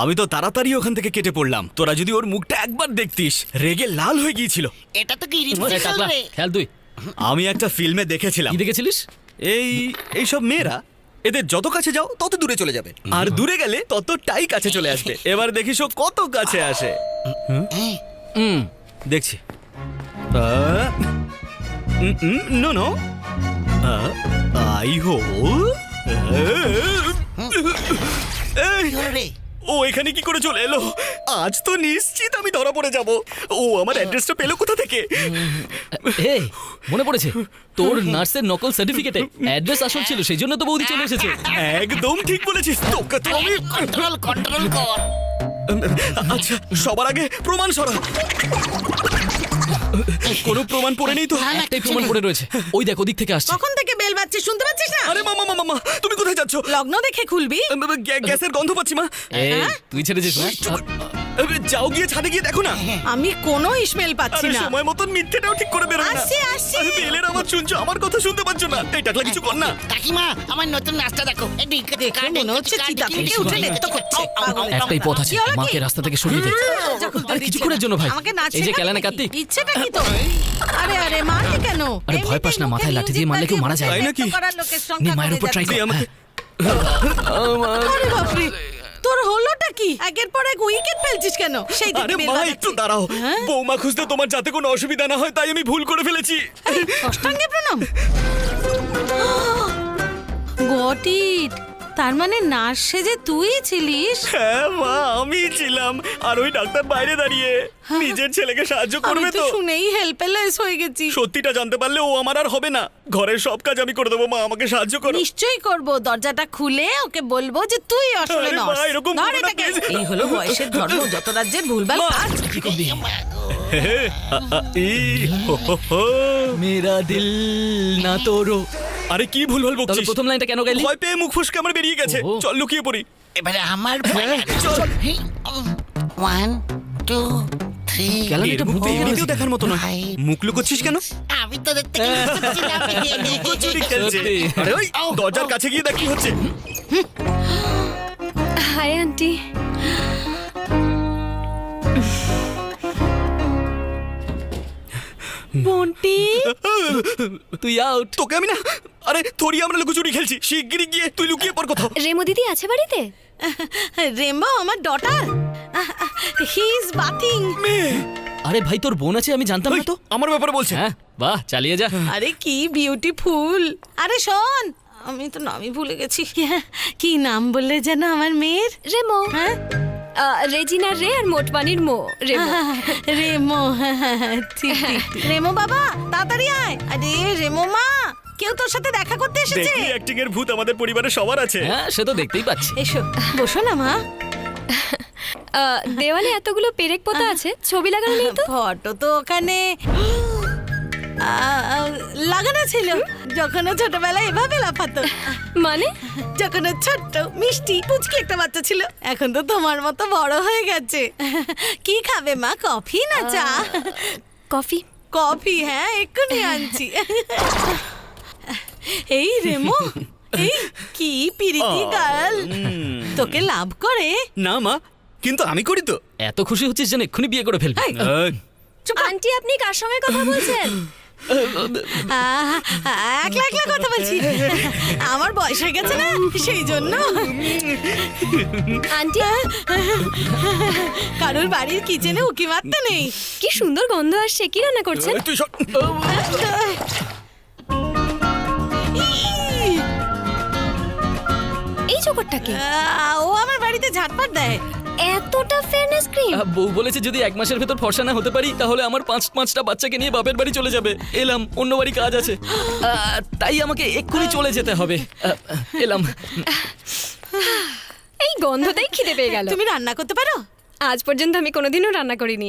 আমি তো তাড়াতাড়ি ওখান থেকে কেটে পড়লাম। তোরা যদি ওর মুখটা একবার দেখতিস, রেগে লাল হয়ে গিয়েছিল। এটা তো কি রিপোর্টাল রে? খেয়াল তুই আমি একটা ফিল্মে দেখেছিলাম, কি দেখেছিলিস? এইসব মেয়েরা এদের যত কাছে যাও তত দূরে চলে যাবে, আর দূরে গেলে ততটাই কাছে চলে আসবে। এবার দেখিস ও কত কাছে আসে। দেখছি। নো নো, আই হো। রে ও এখানে কি করে চলে এলো? আজ তো নিশ্চিত আমি ধরা পড়ে যাব। ও আমার অ্যাড্রেসটা পেলো কোথা থেকে? এই মনে পড়েছে, তোর নার্সের নকল সার্টিফিকেটে অ্যাড্রেস আসল ছিল, সেই জন্য তো বৌদি চলে এসেছে। একদম ঠিক বলেছিস। তোকে তো আমি কন্ট্রোল কর। আচ্ছা, সবার আগে প্রমাণ সরা। কোনো প্রমাণ পড়ে নেই তো? একটাই প্রমাণ পড়ে রয়েছে, ওই দেখ ওদিক থেকে আসছে। কখন থেকে বেল বাজছে শুনতে পাচ্ছিস না? আরে মামা মামা, তুমি কোথায় যাচ্ছ? লগ্ন দেখে খুলবি। গ্যাসের গন্ধ পাচ্ছি মা। এই তুই ছেড়েছিস না? যাও গিয়ে ছাদে গিয়ে দেখো না। আমি কোনো ইসমেল পাচ্ছি আরে না। সময় মতন মিথ্যেটাও ঠিক করে বেরোয় না। আসছি। আরে বেলের আওয়াজ শুনছো, আমার কথা শুনতে পাচ্ছ না? এই টাকলা কিছু কর না। কাকিমা আমার নতুন নাচটা দেখো। দেখে মনে হচ্ছে চিতা থেকে উঠে নৃত্য করছে। একটাই পথ আছে, কি হলো কি? মাকে রাস্তা থেকে সরিয়ে দে। দরজা খুলতে আরে দিচ্ছে কিছুক্ষণের না। জন্য ভাই, আমাকে নাচ এই যে শেখাবে ক্যালানে নাকি? কার্তিক। ইচ্ছেটা কি তো? আরে মারলি কেন? আরে ভয় পাস না, এমনিতেই মাথায় মুখে লাঠি দিয়ে মারলে কেউ মারা যায়। তাই নাকি? নৃত্য করার লোকের সংখ্যা নে, মায়ের কমে উপর try যাচ্ছে। কর। আমাকে আরে বাপরে, তোর হলোটা কি? একের পর এক উইকেট ফেলছিস কেন? সেই আরে দিকে বেল মা বাজাচ্ছিস। একটু দাঁড়াও। হ্যাঁ? বৌমা খুঁজতে তোমার যাতে কোনো অসুবিধা না হয় তাই আমি ভুল করে ফেলেছি। এই, অষ্টাঙ্গে প্রণাম। গট ইট, তার মানে নার্স সেজে তুই ছিলিস? হ্যাঁ মা, আমি ছিলাম। আর ওই ডাক্তার বাইরে দাঁড়িয়ে নিজের ছেলেকে সাহায্য আমি করবে তো তো। শুনেই হেল্পলেস হয়ে গেছি। সত্যিটা জানতে পারলে ও আমার আর হবে না। ঘরের সব কাজ আমি করে দেবো, মা আমাকে সাহায্য করো। নিশ্চয়ই করব। দরজাটা খুলে ওকে বলবো যে তুই আসলে আরে মা, নর্স। এরকম ধর করো না, এটাকে। please। এই হলো বয়সের ধর্ম, যত রাজ্যের ভুলভাল মা। কাজ। মেরা দিল না তোরো। আরে কি ভুলভাল তাহলে বকছিস? প্রথম লাইনটা কেন গাইলি? ভয় পেয়ে মুখ ফসকে আমার বেরিয়ে গেছে। ওহো। চল লুকিয়ে পড়ি। এবারে আমার 1 2 3 ক্যালানে এর এটা মুখ ভূত তো হয়ে এমনিতেও গেছে। দেখার মতো নয়। ভাই। মুখ লুকোচ্ছিস কেন? আমি তো দেখতে লুকোচ্ছিলাম। লুকোচুরি খেলছে। সত্যি। আরে ওই দরজার কাছে গিয়ে দেখ কি হচ্ছে। Hi aunty. বন্টি, তুই আউট। তোকে আমি না। আরে তোরই আমরা লুকোচুরি খেলছি। শিগগিরই গিয়ে তুই লুকিয়ে পড় কোথাও। রেমো দিদি আছে বাড়িতে? রেমবো আমার ডটার, হি ইজ বাথিং। আরে ভাই তোর বোন আছে, আমি জানতাম না তো। আমার ব্যাপারে বলছে। হ্যাঁ বাহ, চালিয়ে যা। আরে কি বিউটিফুল। আরে শোন, আমি তো নামই ভুলে গেছি। কি নাম বললে যেন আমার মেয়ের? রেমো। হ্যাঁ, রেজিনার রে আর মোটবানির মো। রেমো। রেমো। ঠিক ঠিক। রেমো বাবা তাড়াতাড়ি আয়। আরে রেমো মা, কেউ তোর সাথে দেখা করতে এসেছে। দেখি অ্যাক্টিং এর ভূত আমাদের পরিবারে সবার আছে। হ্যাঁ সে তো দেখতেই পাচ্ছি। এসো বসো না মা। দেওয়ালে এতগুলো পেরেক পোতা আছে, ছবি লাগানো নেই তো? ফটো তো ওখানে লাগানো ছিল, যখন ও ছোটবেলায় এভাবে লাফাতো। মানে? যখন ও ছোট্ট মিষ্টি পুচকি একটা বাচ্চা ছিল। এখন তো তোমার মতো বড় হয়ে গেছে। কি খাবে মা, কফি না চা? কফি। কফি, হ্যাঁ এক্ষুনি আনছি। এই রেমো, এই কি পিরিতি গার্ল, তোকে লাভ করে। না মা, কিন্তু আমি করি তো। এত খুশি হচ্ছিস যেন এক্ষুনি বিয়ে করে ফেলবি। এই, চুপ কর। আন্টি আপনি কার সঙ্গে কথা বলছেন? একলা একলা কথা বলছি। আমার বয়স হয়ে গেছে না, সেই জন্য। আন্টি কারোর বাড়ির কিচেনে উকি মারতে নেই। কি সুন্দর গন্ধ আসছে, কি রান্না করছেন? তুই সব এই চোকরটাকে ও আমার বাড়িতে ঝাটপাট দেয়। এতটা ফেয়ারনেস ক্রিম। বউ বলেছে যদি 1 মাসের ভেতর ফর্সা না হতে পারি তাহলে আমার 5টা বাচ্চাকে নিয়ে বাপের বাড়ি চলে যাবে। এলাম, অন্য বাড়ি কাজ আছে, তাই আমাকে এক্ষুনি চলে যেতে হবে। এলাম। এই গন্ধটাই খিদে পেয়ে গেল। তুমি রান্না করতে পারো? আজ পর্যন্ত আমি কোনোদিনও রান্না করিনি।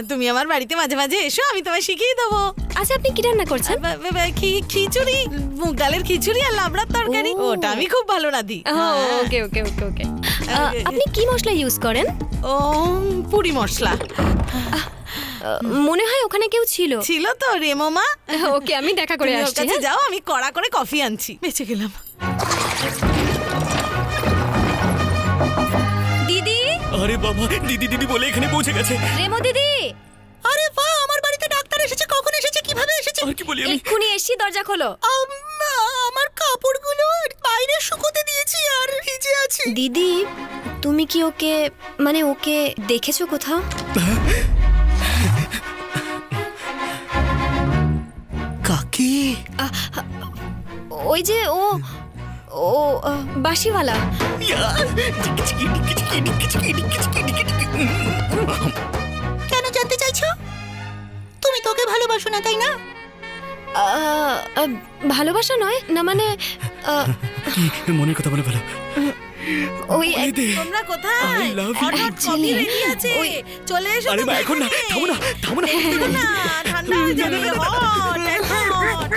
তুমি আমার বাড়িতে মাঝে মাঝে এসো, আমি তোমায় শিখিয়ে দেবো। আচ্ছা আপনি কি রান্না করছেন? খিচুড়ি, মুগ ডালের খিচুড়ি আর লাবড়ার তরকারি। ও। ওটা আমি খুব ভালো রাঁধি। ওকে ওকে ওকে ওকে। আপনি কি মশলা ইউজ করেন? ও পুরি মশলা মনে হয় ওখানে কেউ ছিল। ছিল তো রেমো মা। ওকে আমি দেখা করে তুমি ওর আসছি। কাছে হ্যাঁ? যাও, আমি কড়া করে কফি আনছি। বেঁচে গেলাম। দিদি আরে বাবা, দিদি দিদি বলে এখানে পৌঁছে গেছে। রেমো দিদি আরে বাহ, আমার বাড়িতে ডাক্তার এসেছে। কখন এসেছে, কিভাবে এসেছে? আর কি বলি আমি? এক্ষুনি এসছি, দরজা খোলো। আমার কাপড়গুলো বাইরে শুকোতে দিয়েছি আর ভিজে আছে। দিদি তুমি কি ওকে মানে ওকে দেখেছো কোথাও? কাকে? ওই যে ও ও বাঁশিওয়ালা। কেন জানতে চাইছো? তুমি তোকে ভালোবাসো না, তাই না? ভালোবাসা নয় না, মানে মনের কথা বলে ভালো। ওই তোমরা কোথায়? I love you. হঠাৎ কফি রেডি আছে, চলে এসো। আরে তো মা, এখন না, এখানে। থামো না, থামো না। এখো না, ঠান্ডা হয়ে যাবে। Hot, hot.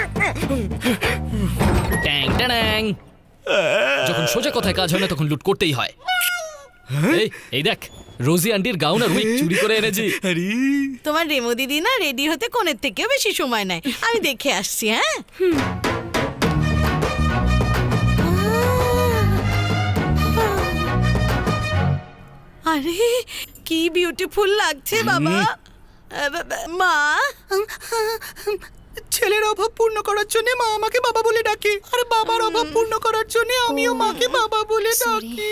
Tang Tang. যখন সোজা কথায় কাজ হয় না তখন লুট করতেই হয়। এই দেখ, রোজি আন্টির গাউন আর উইক চুরি করে এনেছি। আরে তোমার রেমো দিদি না রেডি হতে কোণের থেকেও বেশি সময় নেয়। আমি দেখে আসছি। হ্যাঁ, আরে কি বিউটিফুল লাগছে বাবা। মা, ছেলের অভাব পূর্ণ করার জন্য মা আমাকে বাবা বলে ডাকে, আর বাবার অভাব পূর্ণ করার জন্য আমিও মাকে বাবা বলে Sorry. ডাকি।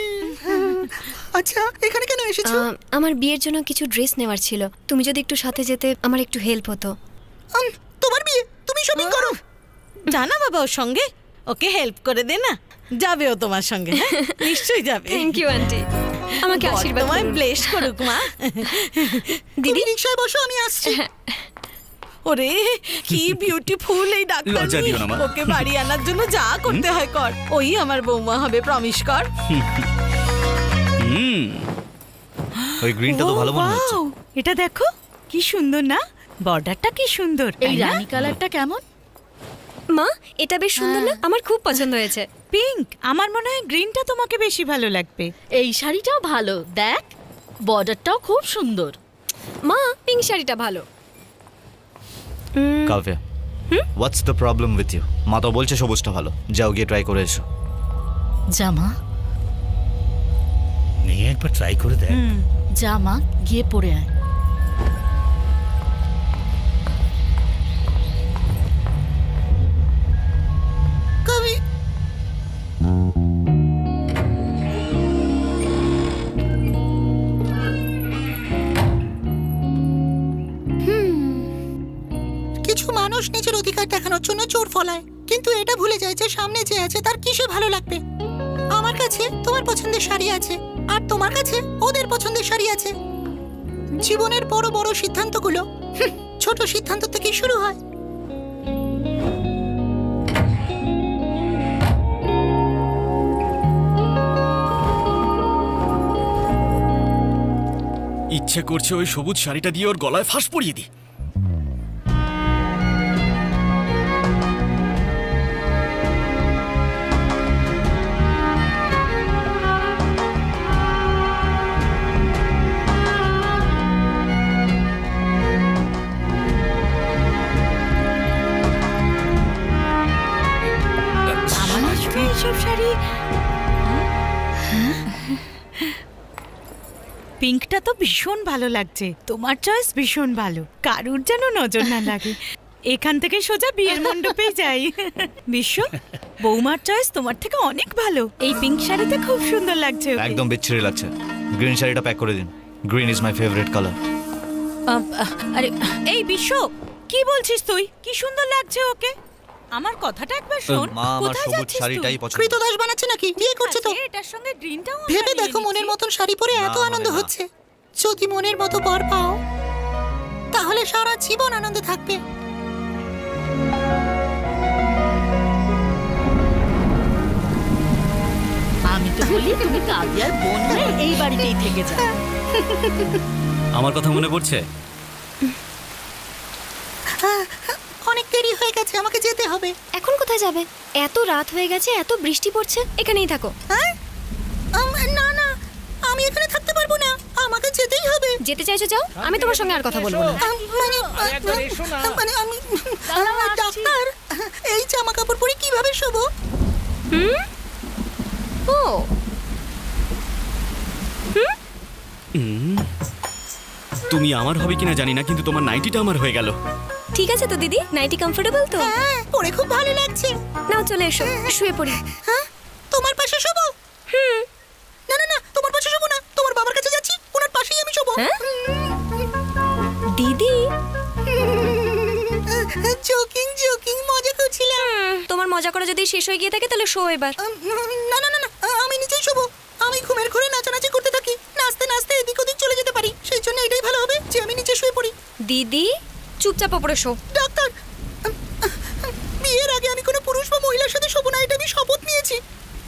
আচ্ছা, এখানে কেন এসেছো? আমার বিয়ের জন্য কিছু ড্রেস নেওয়ার ছিল, তুমি যদি একটু সাথে যেতে আমার একটু হেল্প হতো। তোমার বিয়ে, তুমি শপিং করো। জানা বাবা ওর সঙ্গে, ওকে হেল্প করে দে না, যাবে ও তোমার সঙ্গে। হ্যাঁ, নিশ্চয়ই যাবে। থ্যাংক ইউ আন্টি, আমাকে আশীর্বাদ তোমায় করুন। ব্লেস করুক মা। দিদি রিকশায় বসো, আমি আসছি। ওরে কি বিউটিফুল এই ডাক্তার। লজ্জা দিও না, মা। ওকে বাড়ি আনার জন্য যা করতে হয় কর। ওই আমার বৌমা হবে, প্রমিস কর। ওই গ্রিনটা তো ভালো মনে হচ্ছে। Wow, এটা দেখো কি সুন্দর না, বর্ডারটা কি সুন্দর। এই রানী কালারটা কেমন? মা এটা বেশ সুন্দর না, আমার খুব পছন্দ হয়েছে। পিঙ্ক, আমার মনে হয় গ্রিনটা তোমাকে বেশি ভালো লাগবে। এই শাড়িটাও ভালো, দেখ বর্ডারটাও খুব সুন্দর। মা পিঙ্ক শাড়িটা ভালো। Kavya, what's the problem with you? মা তো বলছে সবুজটা ভালো, যাও গিয়ে ট্রাই করে এসো। জামা নিয়ে একবার ট্রাই করে দেখ। জামা গিয়ে পরে আয়। কবি কিছু মানুষ নিজের অধিকার দেখানোর জন্য জোর ফলায়, কিন্তু এটা ভুলে যায় যে সামনে যে আছে তার কিসে ভালো লাগবে। আমার কাছে তোমার পছন্দের শাড়ি আছে, আর তোমার কাছে ওদের পছন্দের শাড়ি আছে। জীবনের বড় বড় সিদ্ধান্তগুলো ছোট সিদ্ধান্ত থেকে শুরু হয়। ইচ্ছে করছে ওই সবুজ শাড়িটা দিয়ে ওর গলায় ফাঁস পরিয়ে দিই। এইসব শাড়ি পিঙ্কটা তো ভীষণ ভালো লাগছে, তোমার চয়েস ভীষণ ভালো, কারুর যেন নজর না লাগে। এখান থেকে সোজা বিয়ের মণ্ডপেই যাই। বিশ্ব, বৌমার চয়েস তোমার থেকে অনেক ভালো। এই পিঙ্ক শাড়িতে খুব সুন্দর লাগছে ওকে। একদম বিচ্ছিরি লাগছে। গ্রিন শাড়িটা প্যাক করে দিন। Green is my favourite colour. আরে এই বিশ্ব, কি বলছিস তুই? কি সুন্দর লাগছে ওকে। আমার কথাটা একবার শোন। মা আমার কোথায় সবুজ যাচ্ছিস শাড়িটাই তুই? পছন্দ। কৃতদাস বানাচ্ছে নাকি? বিয়ে করছে তো। আচ্ছা, এটার সঙ্গে গ্রিনটাও ভেবে দেখো, মনের মতন শাড়ি পরে এত না, আনন্দ হবে না। হচ্ছে। যদি মনের মতো বর পাও তাহলে সারা জীবন আনন্দে থাকবে। আমি তো বলি তুমি কাদিয়ার বোন হয়ে এই বাড়িতেই থেকে যাও। আমার কথা মনে পড়ছে? অনেক দেরি হয়ে গেছে, আমাকে যেতে হবে। এখন কোথায় যাবে? এত রাত হয়ে গেছে, এত বৃষ্টি পড়ছে, এখানেই থাকো। হ্যাঁ? না না, আমি এখানে থাকতে পারবো না, আমাকে যেতেই হবে। যেতে চাইছো যাও, আমি তোমার সঙ্গে আর কথা বলবো না। মানে আমি ডাক্তার, এই জামা কাপড় পরে কিভাবে শোবো? ও তুমি আমার হবে কিনা জানি না, কিন্তু তোমার নাইটিটা আমার হয়ে গেল। ঠিক আছে তো দিদি, নাইটি কমফোর্টেবল তো? হ্যাঁ পরে খুব ভালো লাগছে। নাও চলে এসো, শুয়ে পড়ি। হ্যাঁ তোমার পাশে শোবো? না না না, তোমার পাশে শোবো না, তোমার বাবার কাছে যাচ্ছি, ওনার পাশেই আমি শোবো। হ্যাঁ? দিদি, জোকিং জোকিং, মজা করছিলাম। তোমার মজা করা যদি শেষ হয়ে গিয়ে থাকে তাহলে শো এবার। না না না না, আমি নিচেই শোবো। আমি ঘুমের ঘরে নাচানাচি করতে থাকি, নাচতে নাচতে এদিক ওদিক চলে যেতে পারি। সেই জন্য এটাই ভালো হবে যে আমি নিচে শুয়ে পড়ি। দিদি চুপচাপ ওপরে শো। ডাক্তার, বিয়ের আগে আমি কোনো পুরুষ বা মহিলার সাথে শোবো না, এটা আমি শপথ নিয়েছি।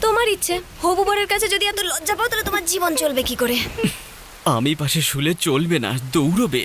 তোমার ইচ্ছে। হবু বরের কাছে যদি এত লজ্জা পাও তাহলে তোমার জীবন চলবে কি করে? আমি পাশে শুলে চলবে না, দৌড়বে।